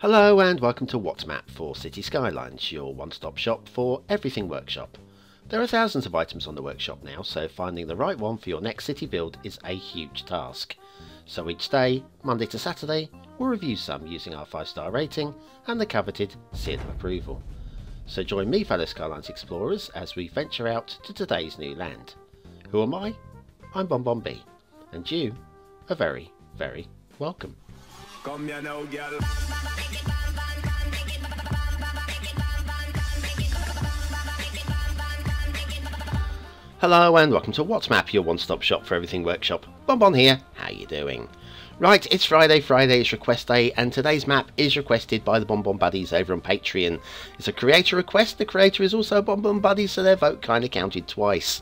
Hello and welcome to What's Map for Cities Skylines, your one-stop shop for everything workshop. There are thousands of items on the workshop now, so finding the right one for your next city build is a huge task. So each day, Monday to Saturday, we'll review some using our 5-star rating and the coveted seal of approval. So join me, fellow Skylines explorers, as we venture out to today's new land. Who am I? I'm BonBonB, and you are very, very welcome. Come here now, girl. Hello and welcome to What's Map, your one-stop shop for everything workshop. BonBon here, how you doing? Right, it's Friday, Friday is request day, and today's map is requested by the BonBon Buddies over on Patreon. It's a creator request, the creator is also a BonBon Buddy, so their vote kind of counted twice.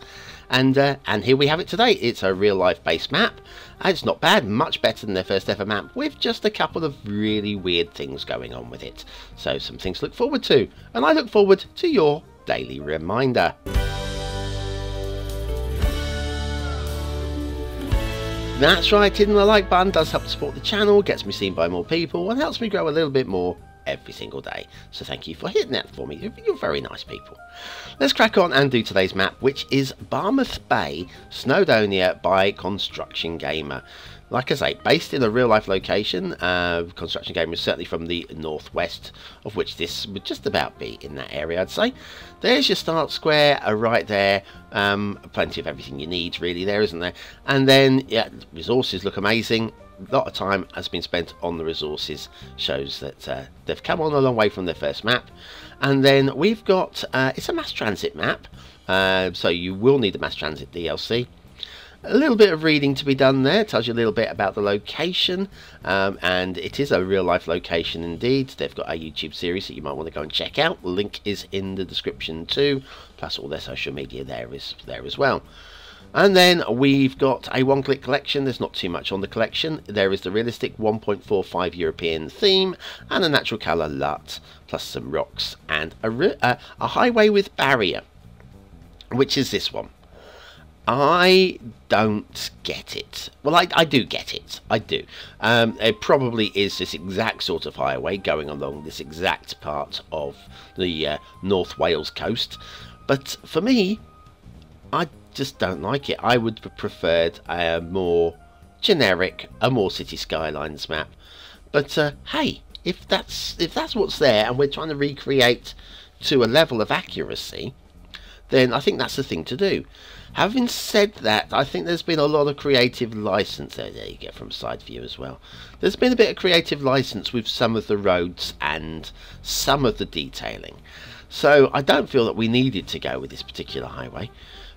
And here we have it today. It's a real-life based map, and it's not bad, much better than their first ever map, with just a couple of really weird things going on with it. So some things to look forward to, and I look forward to your daily reminder. That's right, hitting the like button does help to support the channel, gets me seen by more people, and helps me grow a little bit more every single day. So thank you for hitting that for me. You're very nice people. Let's crack on and do today's map, which is Barmouth Bay, Snowdonia by Construction Gamer. Like I say, based in a real-life location. Construction Gamer is certainly from the northwest, of which this would just about be in that area, I'd say. There's your start square right there. Plenty of everything you need, really, there, isn't there? And then, yeah, resources look amazing. A lot of time has been spent on the resources. Shows that they've come on a long way from their first map. And then we've got, it's a mass transit map. So you will need a mass transit DLC. A little bit of reading to be done there. It tells you a little bit about the location, and it is a real-life location indeed. They've got a YouTube series that you might want to go and check out. The link is in the description too, plus all their social media there as well. And then we've got a one-click collection. There's not too much on the collection. There is the realistic 1.45 European theme and a natural colour LUT, plus some rocks and a highway with barrier, which is this one. I don't get it. Well, I do get it. I do. It probably is this exact sort of highway going along this exact part of the North Wales coast. But for me, I just don't like it. I would have preferred a more generic, a more Cities Skylines map. But hey, if that's what's there, and we're trying to recreate to a level of accuracy, then I think that's the thing to do. Having said that, I think there's been a lot of creative license. There you get from side view as well. There's been a bit of creative license with some of the roads and some of the detailing. So I don't feel that we needed to go with this particular highway.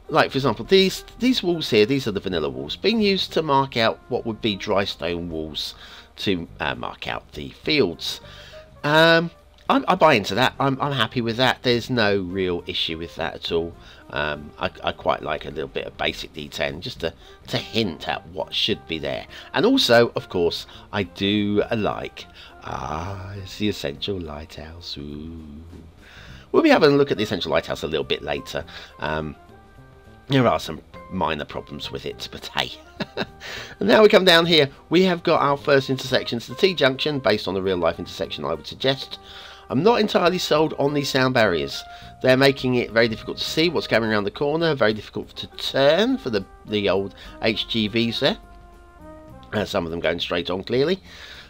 Like, for example, these walls here, these are the vanilla walls, being used to mark out what would be dry stone walls to mark out the fields. I buy into that. I'm happy with that. There's no real issue with that at all. I quite like a little bit of basic detailing just to hint at what should be there. And also, of course, I do like it's the essential lighthouse. Ooh. We'll be having a look at the essential lighthouse a little bit later. There are some minor problems with it, but hey. And now we come down here. We have got our first intersection. It's the T-junction, based on the real-life intersection, I would suggest. I'm not entirely sold on these sound barriers. They're making it very difficult to see what's going around the corner, very difficult to turn for the old HGVs there. Some of them going straight on, clearly.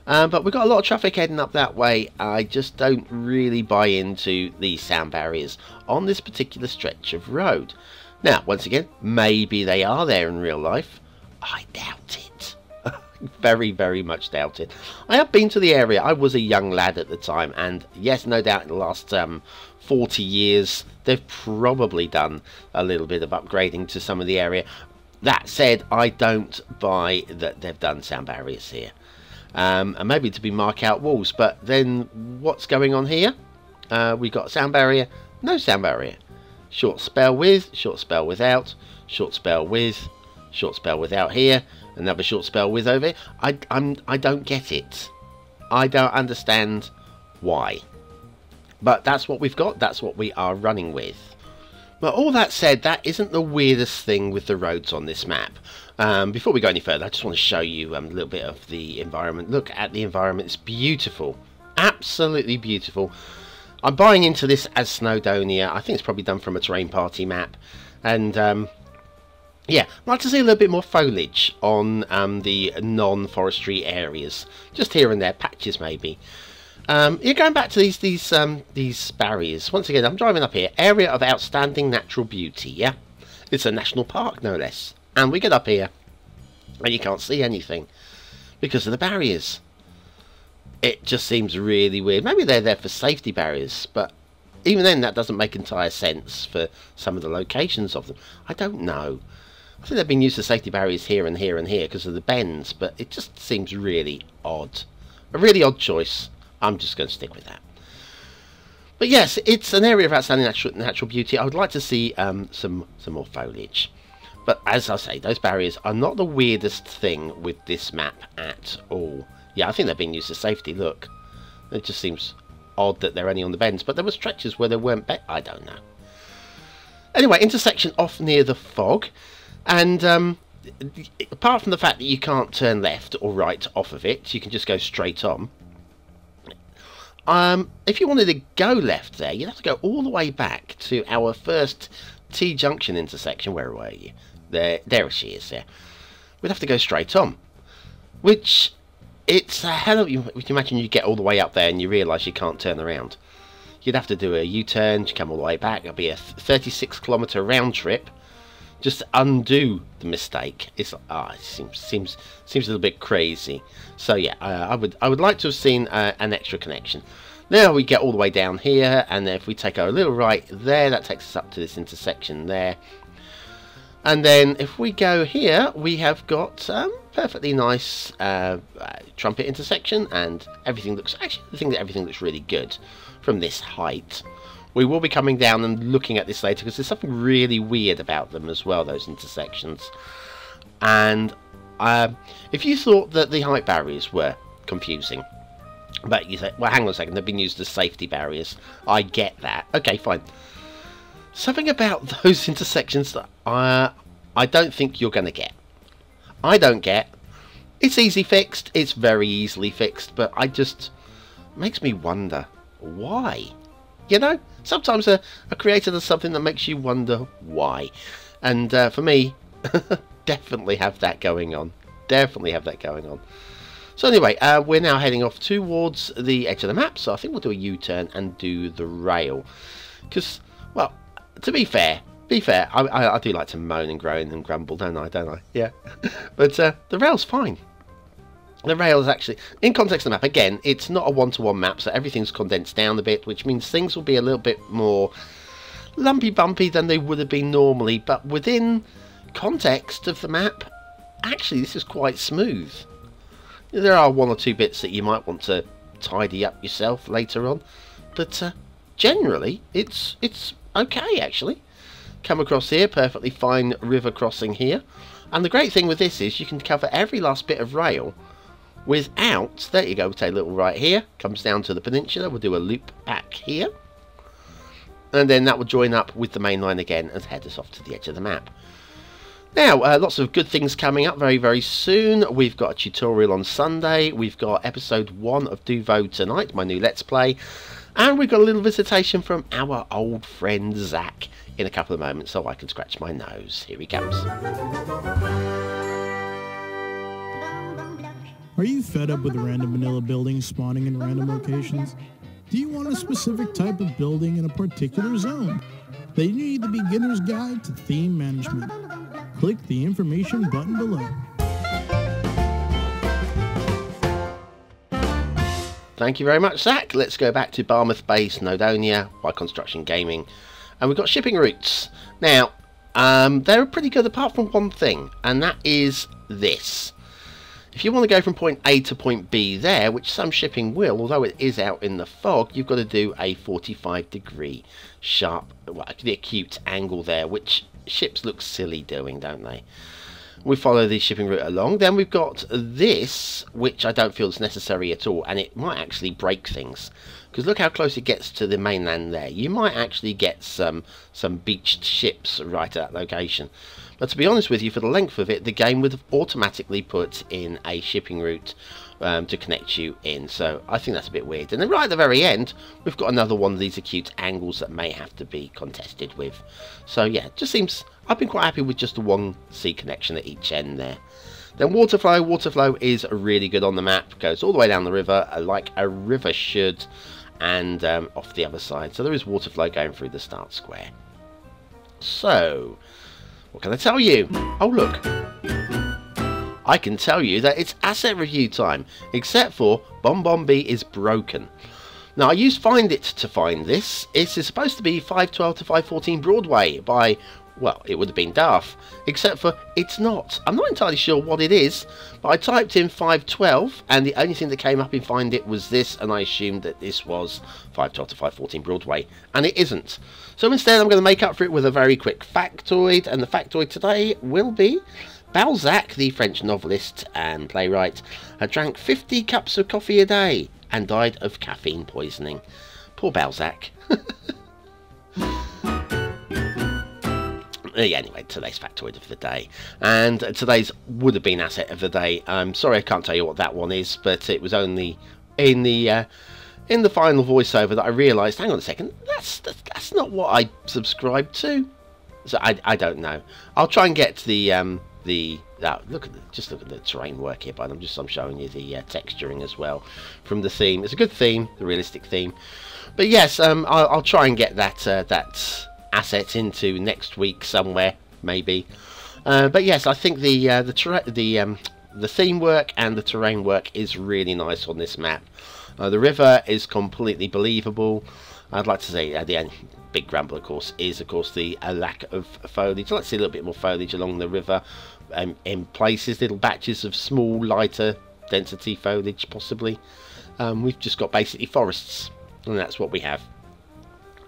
But we've got a lot of traffic heading up that way. I just don't really buy into the sound barriers on this particular stretch of road. Now, once again, maybe they are there in real life. I doubt it. Very, very much doubt it. I have been to the area. I was a young lad at the time, and yes, no doubt in the last 40 years they've probably done a little bit of upgrading to some of the area. That said, I don't buy that they've done sound barriers here, and maybe to be mark out walls. But then what's going on here? We got sound barrier, no sound barrier, short spell with, short spell without, short spell with, short spell without here, another short spell with over here. I don't get it. I don't understand why. But that's what we've got. That's what we are running with. But all that said, that isn't the weirdest thing with the roads on this map. Before we go any further, I just want to show you a little bit of the environment. Look at the environment. It's beautiful. Absolutely beautiful. I'm buying into this as Snowdonia. I think it's probably done from a terrain party map. And yeah, I'd like to see a little bit more foliage on the non-forestry areas. Just here and there, patches maybe. You're going back to these barriers. Once again, I'm driving up here. Area of outstanding natural beauty, yeah? It's a national park, no less. And we get up here, and you can't see anything because of the barriers. It just seems really weird. Maybe they're there for safety barriers, but even then that doesn't make entire sense for some of the locations of them. I don't know. I think they've been used as safety barriers here and here and here because of the bends, but it just seems really odd. A really odd choice. I'm just going to stick with that. But yes, it's an area of outstanding natural beauty. I would like to see some more foliage. But as I say, those barriers are not the weirdest thing with this map at all. Yeah, I think they're being used as safety. Look, it just seems odd that they're only on the bends. But there were stretches where there weren't. I don't know. Anyway, intersection off near the fog. And apart from the fact that you can't turn left or right off of it, you can just go straight on. If you wanted to go left there, you'd have to go all the way back to our first T-junction intersection. Where were you? There she is there. We'd have to go straight on. Which, it's a hell of... You can imagine you get all the way up there and you realise you can't turn around. You'd have to do a U-turn to come all the way back. It'll be a 36-kilometre round trip. Just to undo the mistake. It's it seems a little bit crazy. So yeah, I would like to have seen an extra connection. Now we get all the way down here, and then if we take our little right there, that takes us up to this intersection there. And then if we go here, we have got perfectly nice trumpet intersection, and everything looks, actually I think that everything looks really good from this height. We will be coming down and looking at this later because there's something really weird about them as well, those intersections. And if you thought that the height barriers were confusing, but you say, well, hang on a second, they've been used as safety barriers. I get that. Okay, fine. Something about those intersections that I don't think you're going to get. I don't get. It's easy fixed. It's very easily fixed, but makes me wonder why. You know, sometimes a creator does something that makes you wonder why. And for me, definitely have that going on. Definitely have that going on. So anyway, we're now heading off towards the edge of the map. So I think we'll do a U-turn and do the rail. Because, well, to be fair, I do like to moan and groan and grumble, don't I? Yeah. But the rail's fine. The rail is actually, in context of the map, again, it's not a one-to-one map, so everything's condensed down a bit, which means things will be a little bit more lumpy-bumpy than they would have been normally, but within context of the map, actually, this is quite smooth. There are one or two bits that you might want to tidy up yourself later on, but generally, it's okay, actually. Come across here, perfectly fine river crossing here, and the great thing with this is you can cover every last bit of rail without, there you go, we'll take a little right here, comes down to the peninsula, we'll do a loop back here, and then that will join up with the main line again and head us off to the edge of the map. Now, lots of good things coming up very, very soon. We've got a tutorial on Sunday, we've got episode 1 of Duvo tonight, my new Let's Play, and we've got a little visitation from our old friend Zach in a couple of moments, so I can scratch my nose. Here he comes. Are you fed up with random vanilla buildings spawning in random locations? Do you want a specific type of building in a particular zone? Then you need the beginner's guide to theme management. Click the information button below. Thank you very much, Zach. Let's go back to Barmouth Bay, Snowdonia, by Construction Gaming. And we've got shipping routes. Now, they're pretty good apart from one thing, and that is this. If you want to go from point A to point B there, which some shipping will, although it is out in the fog, you've got to do a 45-degree sharp, well, the acute angle there, which ships look silly doing, don't they? We follow the shipping route along. Then we've got this, which I don't feel is necessary at all, and it might actually break things. Because look how close it gets to the mainland there. You might actually get some beached ships right at that location. But to be honest with you, for the length of it, the game would have automatically put in a shipping route to connect you in. So I think that's a bit weird. And then right at the very end, we've got another one of these acute angles that may have to be contested with. So yeah, it just seems, I've been quite happy with just the one C connection at each end there. Then water flow. Water flow is really good on the map. Goes all the way down the river like a river should, and off the other side. So there is water flow going through the start square. So what can I tell you? Oh look, I can tell you that it's asset review time, except for BonBonB is broken. Now I used Find It to find this. It's supposed to be 512 to 514 Broadway by, well, it would have been Darth, except for it's not. I'm not entirely sure what it is, but I typed in 512 and the only thing that came up in Find It was this, and I assumed that this was 512 to 514 Broadway, and it isn't. So instead I'm going to make up for it with a very quick factoid, and the factoid today will be Balzac, the French novelist and playwright, had drank 50 cups of coffee a day and died of caffeine poisoning. Poor Balzac. Anyway, today's factoid of the day, and today's would have been asset of the day. I'm sorry I can't tell you what that one is, but it was only in the final voiceover that I realised, hang on a second, that's not what I subscribed to. So I don't know. I'll try and get just look at the terrain work here, but I'm showing you the texturing as well from the theme. It's a good theme, the realistic theme. But yes, I'll try and get that asset into next week somewhere, maybe. But yes, I think the theme work and the terrain work is really nice on this map. The river is completely believable. I'd like to say the big grumble, of course, is the lack of foliage. I'd like to see a little bit more foliage along the river, in places, little batches of small, lighter density foliage, possibly. We've just got basically forests, and that's what we have.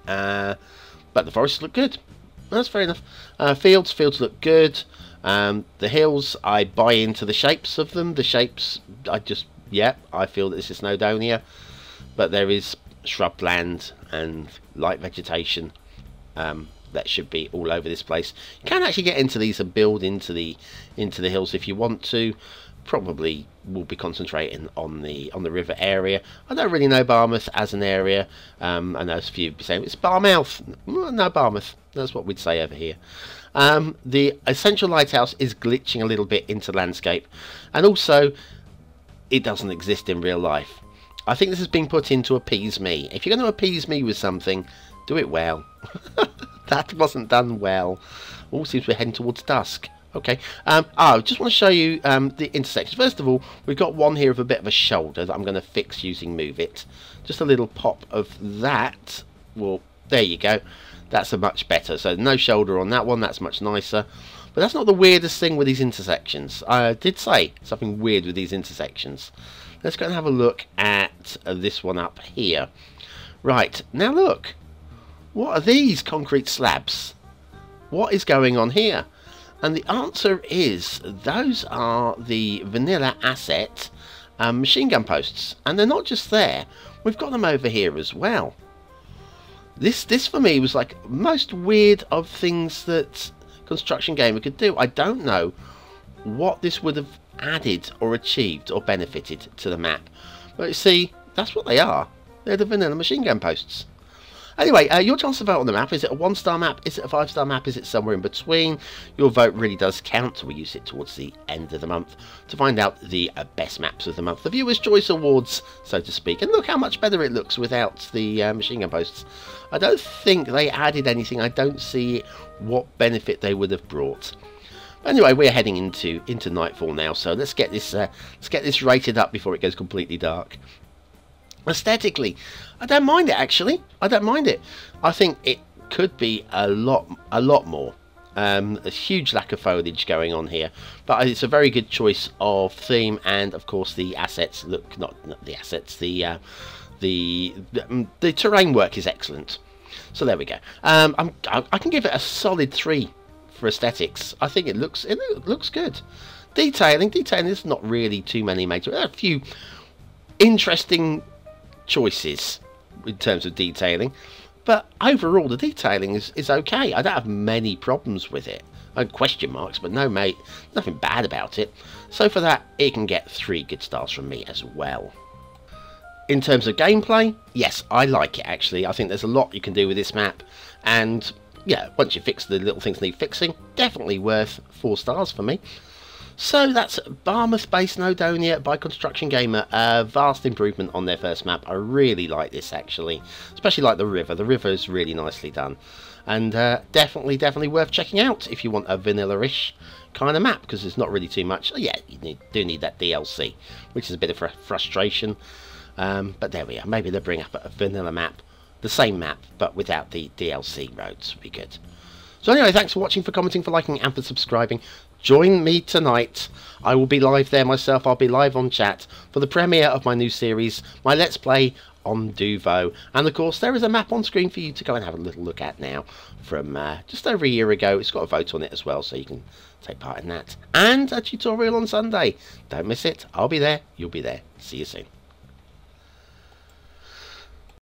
But the forests look good. That's fair enough. Fields look good. The hills, I buy into the shapes of them. The shapes, I feel that this is Snowdonia, but there is shrubland and light vegetation that should be all over this place. You can actually get into these and build into the hills if you want to. Probably will be concentrating on the river area. I don't really know Barmouth as an area. I know a few be saying it's Barmouth. No, Barmouth. That's what we'd say over here. The essential lighthouse is glitching a little bit into landscape, and also it doesn't exist in real life. I think this has been put in to appease me. If you're going to appease me with something, do it well. That wasn't done well. All seems we're heading towards dusk. Okay, I just want to show you the intersections. First of all, we've got one here of a bit of a shoulder that I'm going to fix using Move It. Just a little pop of that. Well, there you go. That's a much better. So no shoulder on that one. That's much nicer. But that's not the weirdest thing with these intersections. I did say something weird with these intersections. Let's go and have a look at this one up here. Right, now look. What are these concrete slabs? What is going on here? And the answer is, those are the vanilla asset machine gun posts. And they're not just there. We've got them over here as well. This for me was like most weird of things that Construction Gamer could do. I don't know what this would have added or achieved or benefited to the map. But you see, that's what they are. They're the vanilla machine gun posts. Anyway, your chance to vote on the map. Is it a 1-star map? Is it a 5-star map? Is it somewhere in between? Your vote really does count. We use it towards the end of the month to find out the best maps of the month. The Viewers' Choice Awards, so to speak. And look how much better it looks without the machine gun posts. I don't think they added anything. I don't see what benefit they would have brought. But anyway, we're heading into nightfall now, so let's get this rated up before it goes completely dark. Aesthetically, I don't mind it actually. I don't mind it. I think it could be a lot more. A huge lack of foliage going on here, but it's a very good choice of theme, and of course the assets look not the assets. The terrain work is excellent. So there we go. I can give it a solid 3 for aesthetics. I think it looks good. Detailing is not really too many major. There are a few interesting choices in terms of detailing, but overall the detailing is okay. I don't have many problems with it. Question marks, but no mate, nothing bad about it. So for that, it can get 3 good stars from me as well. In terms of gameplay, yes, I like it actually. I think there's a lot you can do with this map, and yeah, once you fix the little things that need fixing, definitely worth 4 stars for me. So that's Barmouth based Snowdonia by Construction Gamer. A vast improvement on their first map. I really like this actually, especially like the river. The river is really nicely done, and definitely worth checking out if you want a vanilla-ish kind of map, because there's not really too much. Yeah, you do need that DLC, which is a bit of a frustration, but there we are. Maybe they'll bring up a vanilla map, the same map but without the DLC roads. Would be good. So anyway, thanks for watching, for commenting, for liking and for subscribing. Join me tonight. I will be live there myself. I'll be live on chat for the premiere of my new series, my Let's Play on Duvo. And of course, there is a map on screen for you to go and have a little look at now from just over a year ago. It's got a vote on it as well, so you can take part in that. And a tutorial on Sunday. Don't miss it. I'll be there. You'll be there. See you soon.